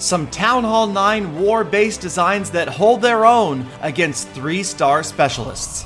Some Town Hall 9 war-based designs that hold their own against 3-star specialists.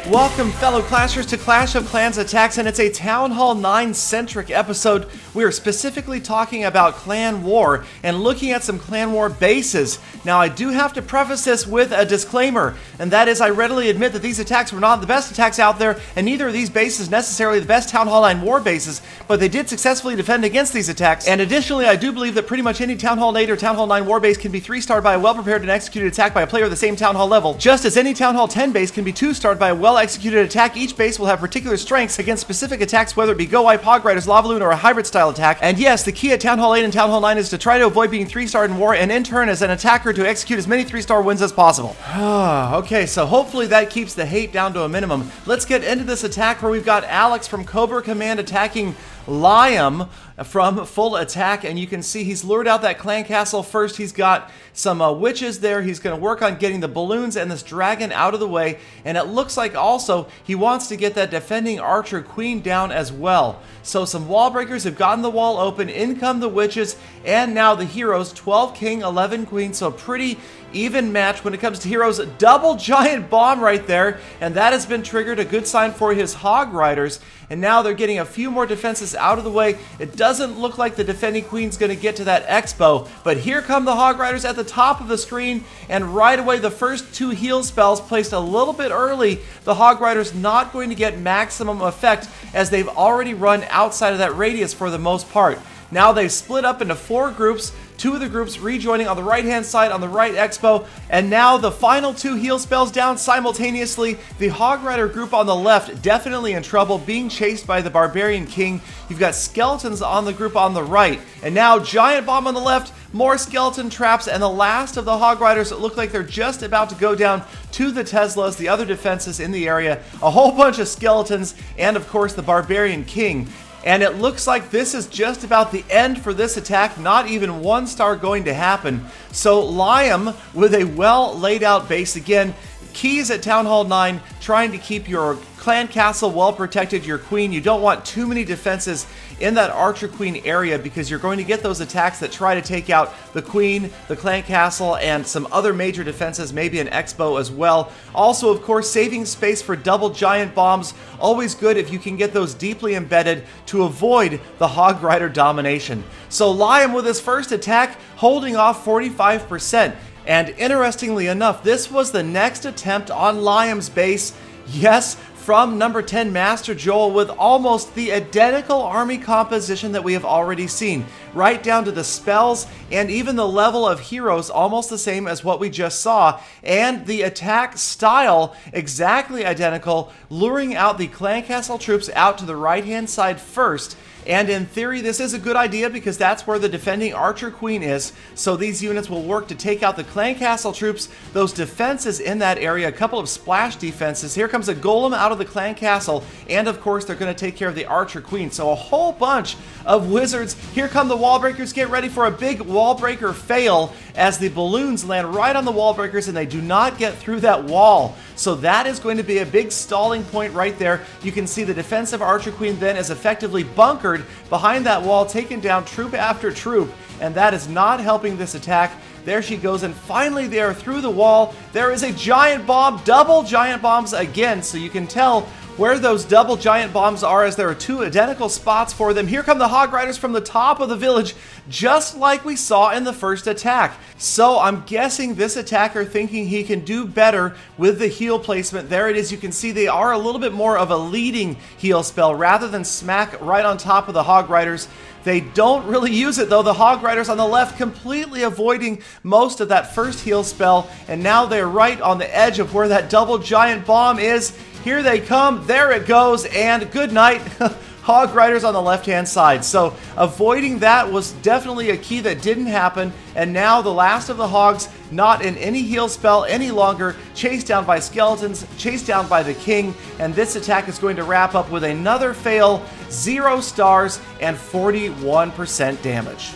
Welcome, fellow Clashers, to Clash of Clans Attacks, and it's a Town Hall 9-centric episode. We are specifically talking about Clan War and looking at some Clan War bases. Now, I do have to preface this with a disclaimer, and that is I readily admit that these attacks were not the best attacks out there, and neither of these bases necessarily the best Town Hall 9 war bases, but they did successfully defend against these attacks. And additionally, I do believe that pretty much any Town Hall 8 or Town Hall 9 war base can be 3-starred by a well-prepared and executed attack by a player of the same Town Hall level, just as any Town Hall 10 base can be 2-starred by a well-executed attack. Each base will have particular strengths against specific attacks, whether it be Go Wipe, Hog Riders, Lava Loon, or a hybrid style attack. And yes, the key at Town Hall 8 and Town Hall 9 is to try to avoid being 3-starred in war, and in turn, as an attacker, to execute as many 3-star wins as possible. Okay, so hopefully that keeps the hate down to a minimum. Let's get into this attack where we've got Alex from Cobra Command attacking Liam from Full Attack, and you can see he's lured out that clan castle first. He's got some witches there. He's going to work on getting the balloons and this dragon out of the way, and it looks like also he wants to get that defending archer queen down as well. So some wall breakers have gotten the wall open, in come the witches, and now the heroes, 12 king, 11 queen, so pretty even match when it comes to heroes. Double giant bomb right there, and that has been triggered, a good sign for his hog riders. And now they're getting a few more defenses out of the way. It doesn't look like the defending queen's going to get to that expo, but here come the hog riders at the top of the screen, and right away the first 2 heal spells placed a little bit early. The hog riders not going to get maximum effect as they've already run outside of that radius for the most part. Now they've split up into 4 groups, 2 of the groups rejoining on the right-hand side on the right expo, and now the final 2 heal spells down simultaneously. The Hog Rider group on the left definitely in trouble, being chased by the Barbarian King. You've got skeletons on the group on the right, and now Giant Bomb on the left, more skeleton traps, and the last of the Hog Riders that look like they're just about to go down to the Teslas, the other defenses in the area, a whole bunch of skeletons, and of course the Barbarian King. And it looks like this is just about the end for this attack, not even 1 star going to happen. So Liam with a well laid out base again. Keys at Town Hall 9, trying to keep your clan castle well protected, your queen. You don't want too many defenses in that archer queen area because you're going to get those attacks that try to take out the queen, the clan castle, and some other major defenses, maybe an expo as well. Also, of course, saving space for double giant bombs. Always good if you can get those deeply embedded to avoid the hog rider domination. So Liam with his first attack holding off 45%. And interestingly enough, this was the next attempt on Liam's base. Yes, from number 10 Master Joel, with almost the identical army composition that we have already seen, right down to the spells and even the level of heroes almost the same as what we just saw, and the attack style exactly identical, luring out the clan castle troops out to the right hand side first. And in theory, this is a good idea because that's where the defending archer queen is. So these units will work to take out the clan castle troops, those defenses in that area, a couple of splash defenses. Here comes a golem out of the clan castle, and of course they're going to take care of the archer queen. So a whole bunch of wizards. Here come the wall breakers. Get ready for a big wall breaker fail as the balloons land right on the wall breakers and they do not get through that wall. So that is going to be a big stalling point right there. You can see the defensive archer queen then is effectively bunkered behind that wall, taking down troop after troop, and that is not helping this attack. There she goes, and finally they are through the wall. There is a giant bomb, double giant bombs again, so you can tell where those double giant bombs are as there are 2 identical spots for them. Here come the hog riders from the top of the village, just like we saw in the first attack. So I'm guessing this attacker thinking he can do better with the heal placement. There it is. You can see they are a little bit more of a leading heal spell rather than smack right on top of the hog riders. They don't really use it though. The hog riders on the left completely avoiding most of that first heal spell, and now they're right on the edge of where that double giant bomb is. Here they come, there it goes, and good night. Hog Riders on the left-hand side. So avoiding that was definitely a key that didn't happen, and now the last of the Hogs not in any heal spell any longer, chased down by skeletons, chased down by the king, and this attack is going to wrap up with another fail, 0 stars, and 41% damage.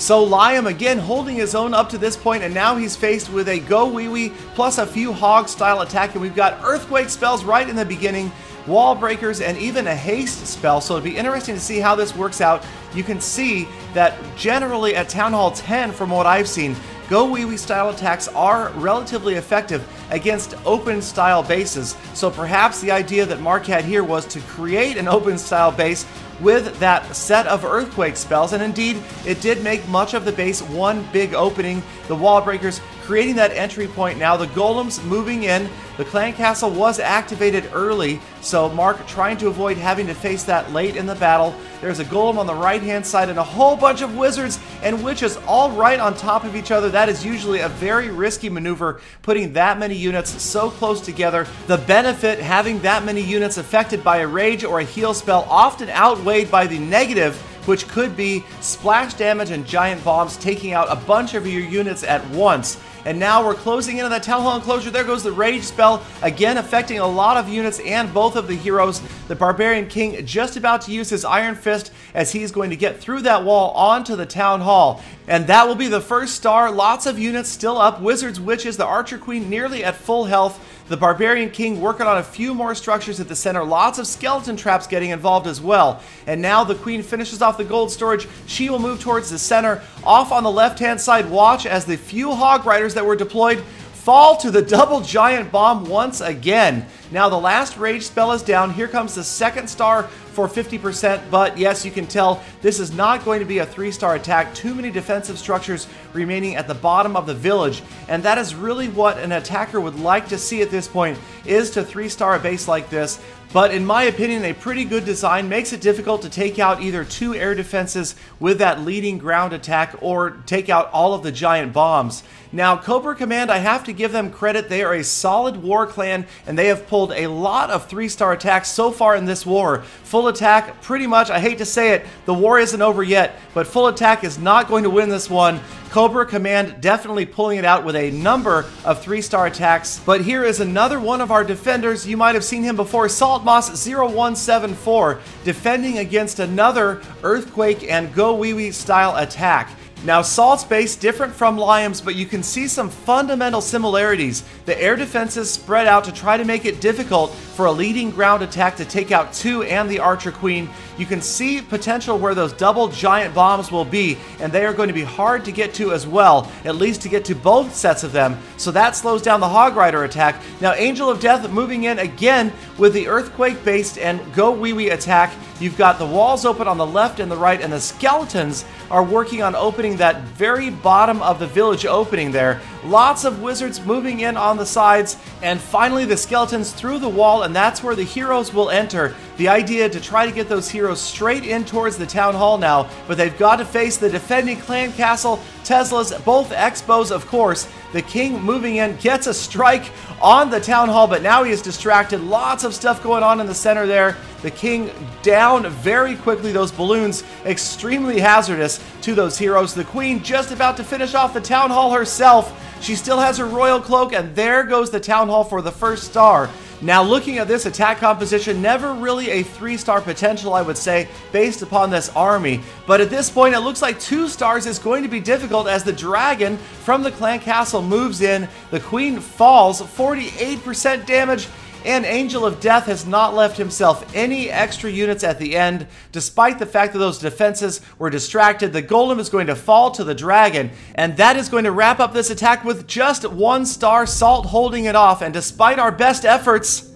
So Liam again holding his own up to this point, and now he's faced with a Go Wee Wee plus a few Hog style attack, and we've got Earthquake spells right in the beginning, Wall Breakers, and even a Haste spell. So it'd be interesting to see how this works out. You can see that generally at Town Hall 10, from what I've seen, Go Wee Wee style attacks are relatively effective against open style bases. So perhaps the idea that Mark had here was to create an open style base with that set of Earthquake spells, and indeed it did make much of the base one big opening. The Wall Breakers creating that entry point. Now the Golems moving in. The Clan Castle was activated early, so Mark trying to avoid having to face that late in the battle. There's a Golem on the right hand side and a whole bunch of Wizards and Witches all right on top of each other. That is usually a very risky maneuver, putting that many units so close together. The benefit having that many units affected by a Rage or a Heal spell often outweighed by the negative, which could be splash damage and giant bombs taking out a bunch of your units at once. And now we're closing in on that Town Hall enclosure. There goes the Rage spell, again affecting a lot of units and both of the heroes. The Barbarian King just about to use his Iron Fist as he's going to get through that wall onto the Town Hall. And that will be the first star. Lots of units still up. Wizards, Witches, the Archer Queen nearly at full health. The Barbarian King working on a few more structures at the center. Lots of skeleton traps getting involved as well. And now the Queen finishes off the gold storage. She will move towards the center. Off on the left-hand side, watch as the few Hog Riders that were deployed fall to the double giant bomb once again. Now the last Rage spell is down. Here comes the second star for 50%, but yes, you can tell this is not going to be a 3-star attack. Too many defensive structures remaining at the bottom of the village, and that is really what an attacker would like to see at this point, is to 3-star a base like this. But in my opinion, a pretty good design makes it difficult to take out either 2 air defenses with that leading ground attack or take out all of the giant bombs. Now, Cobra Command, I have to give them credit. They are a solid war clan, and they have pulled a lot of 3-star attacks so far in this war. Full attack, pretty much, I hate to say it, the war isn't over yet, but full attack is not going to win this one. Cobra Command definitely pulling it out with a number of 3-star attacks. But here is another one of our defenders. You might have seen him before, Saltmoss 0174, defending against another Earthquake and Go Wee Wee style attack. Now, Salt's base different from Liam's, but you can see some fundamental similarities. The air defenses spread out to try to make it difficult for a leading ground attack to take out 2 and the Archer Queen. You can see potential where those double giant bombs will be, and they are going to be hard to get to as well, at least to get to both sets of them. So that slows down the Hog Rider attack. Now, Angel of Death moving in again with the Earthquake-based and Go Wee Wee attack. You've got the walls open on the left and the right, and the skeletons are working on opening that very bottom of the village opening there. Lots of Wizards moving in on the sides, and finally the skeletons through the wall, and that's where the heroes will enter. The idea to try to get those heroes straight in towards the Town Hall now, but they've got to face the defending Clan Castle, Teslas, both Expos, of course. The King moving in, gets a strike on the Town Hall, but now he is distracted. Lots of stuff going on in the center there. The King down very quickly. Those balloons extremely hazardous to those heroes. The Queen just about to finish off the Town Hall herself. She still has her Royal Cloak, and there goes the Town Hall for the first star. Now, looking at this attack composition, never really a 3-star potential, I would say, based upon this army. But at this point, it looks like 2 stars is going to be difficult as the dragon from the Clan Castle moves in. The Queen falls, 48% damage, and Angel of Death has not left himself any extra units at the end. Despite the fact that those defenses were distracted, the Golem is going to fall to the dragon, and that is going to wrap up this attack with just 1 star, Salt holding it off. And despite our best efforts,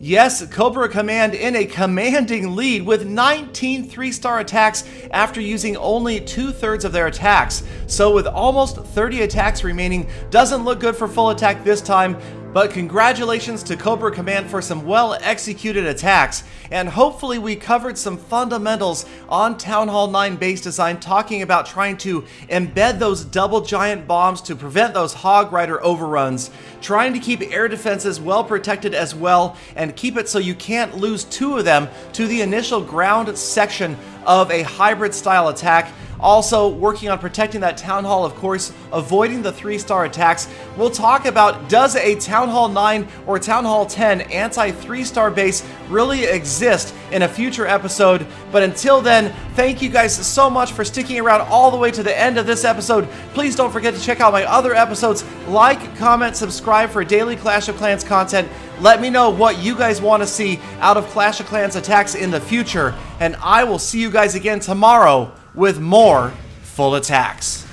yes, Cobra Command in a commanding lead with 19 3-star attacks after using only 2/3 of their attacks. So with almost 30 attacks remaining, doesn't look good for full attack this time. But congratulations to Cobra Command for some well-executed attacks, and hopefully we covered some fundamentals on Town Hall 9 base design, talking about trying to embed those double giant bombs to prevent those Hog Rider overruns, trying to keep air defenses well protected as well, and keep it so you can't lose 2 of them to the initial ground section of a hybrid style attack. Also, working on protecting that Town Hall, of course, avoiding the 3-star attacks. We'll talk about, does a Town Hall 9 or Town Hall 10 anti-3-star base really exist in a future episode. But until then, thank you guys so much for sticking around all the way to the end of this episode. Please don't forget to check out my other episodes. Like, comment, subscribe for daily Clash of Clans content. Let me know what you guys want to see out of Clash of Clans attacks in the future. And I will see you guys again tomorrow with more full attacks.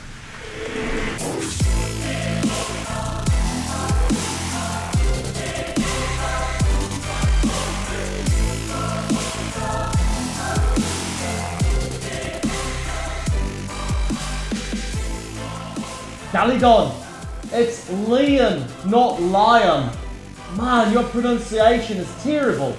Galadon, it's Leon, not Lion. Man, your pronunciation is terrible.